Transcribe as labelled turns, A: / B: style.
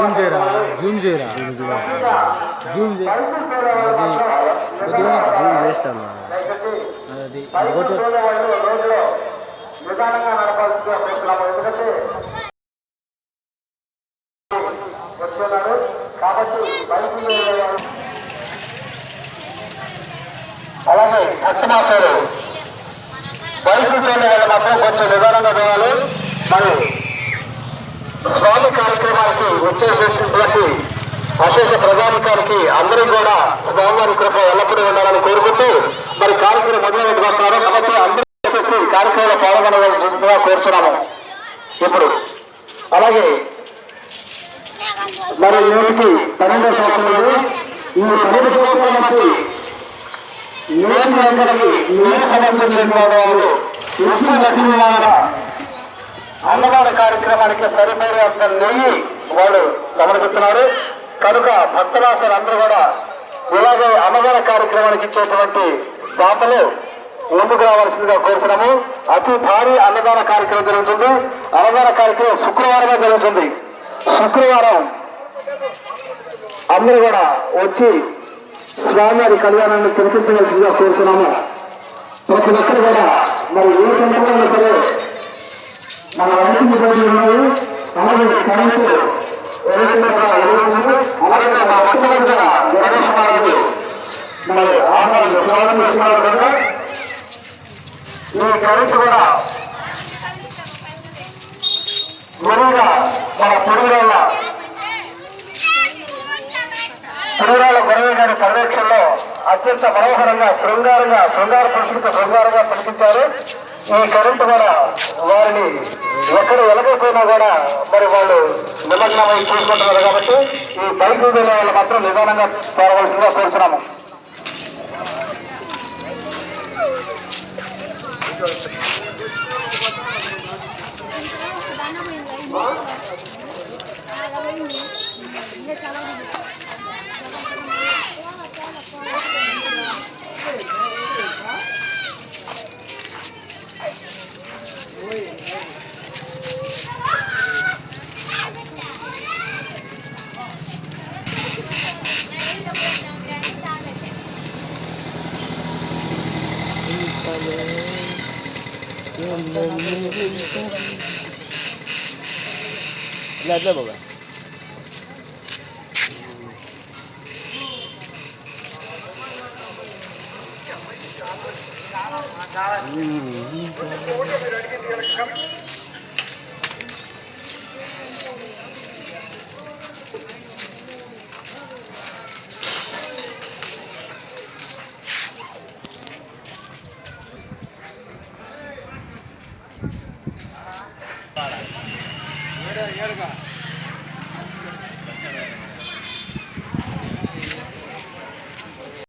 A: Zoom చేయరా Zoom చేయరా Zoom చేయి అది జూమ్ చేస్తాను అది ఒకటి నిదానంగా నడపాల్సిందిగా కోరుతున్నాము. ఎందుకంటే వస్తున్నాడు కాబట్టి అలాగే భక్తమాసాలు బైకులు తోలే వాళ్ళు మాత్రం కొంచెం నిదానంగా పోవాలి. మరి స్వామి కార్యక్రమానికి వచ్చేసేటువంటి అశేష ప్రజానికానికి అందరూ కూడా స్వామివారి కృప ఎల్లప్పుడూ ఉండాలని కోరుకుంటూ మరి కార్యక్రమం మొదలైనట్టు వస్తున్నారు. కాబట్టి అందరూ వచ్చేసి కార్యక్రమంలో పాల్గొనవలసిందిగా కోరుతున్నాము. ఇప్పుడు అలాగే మరి నేటికి 12వ సంవత్సరంలో ఈ 12 సంవత్సరాలకి నేటి అందరికీ నేటి సమర్పించిన వారు ఉప్పు లక్ష్మీనారాయణ అన్నదాన కార్యక్రమానికి సరిపోయేంత నెయ్యి వాళ్ళు సమర్పిస్తున్నారు. కనుక భక్తరాశులు అందరూ కూడా ఇలాగే అన్నదాన కార్యక్రమానికి ఇచ్చేటువంటి దాతలు ముందుకు రావాల్సిందిగా కోరుతున్నాము. అతి భారీ అన్నదాన కార్యక్రమం జరుగుతుంది. అన్నదాన కార్యక్రమం శుక్రవారమే జరుగుతుంది. శుక్రవారం అందరూ కూడా వచ్చి స్వామివారి కళ్యాణాన్ని తినిపించవలసిందిగా కోరుతున్నాము. ప్రతి ఒక్కరు కూడా మరి ఏ సందర్భంలో సరే మన వైద్య రోజులు ఉన్నాయి. అలాగే సైన్స్ అలాగే మన భక్తులంతా గణేష్ మహారాజు మరి స్వామి ఇస్తున్నారు కదా. ఈ కరెంట్ కూడా మెరుగ్గా మన పురుగుల గురవి గారి పర్యవేక్షణలో అత్యంత మనోహరంగా శృంగార పురుషుడికి శృంగారంగా పిలిపించారు. ఈ కరెంటు కూడా వారిని ఎక్కడ వెలగకపోయినా కూడా మరి వాళ్ళు నిమగ్నమై చూసుకుంటున్నారు. కాబట్టి ఈ బైక్ వెళ్ళే వాళ్ళు మాత్రం నిదానంగా చేరవలసిందిగా కోరుతున్నాము. बाबा ఏడుగా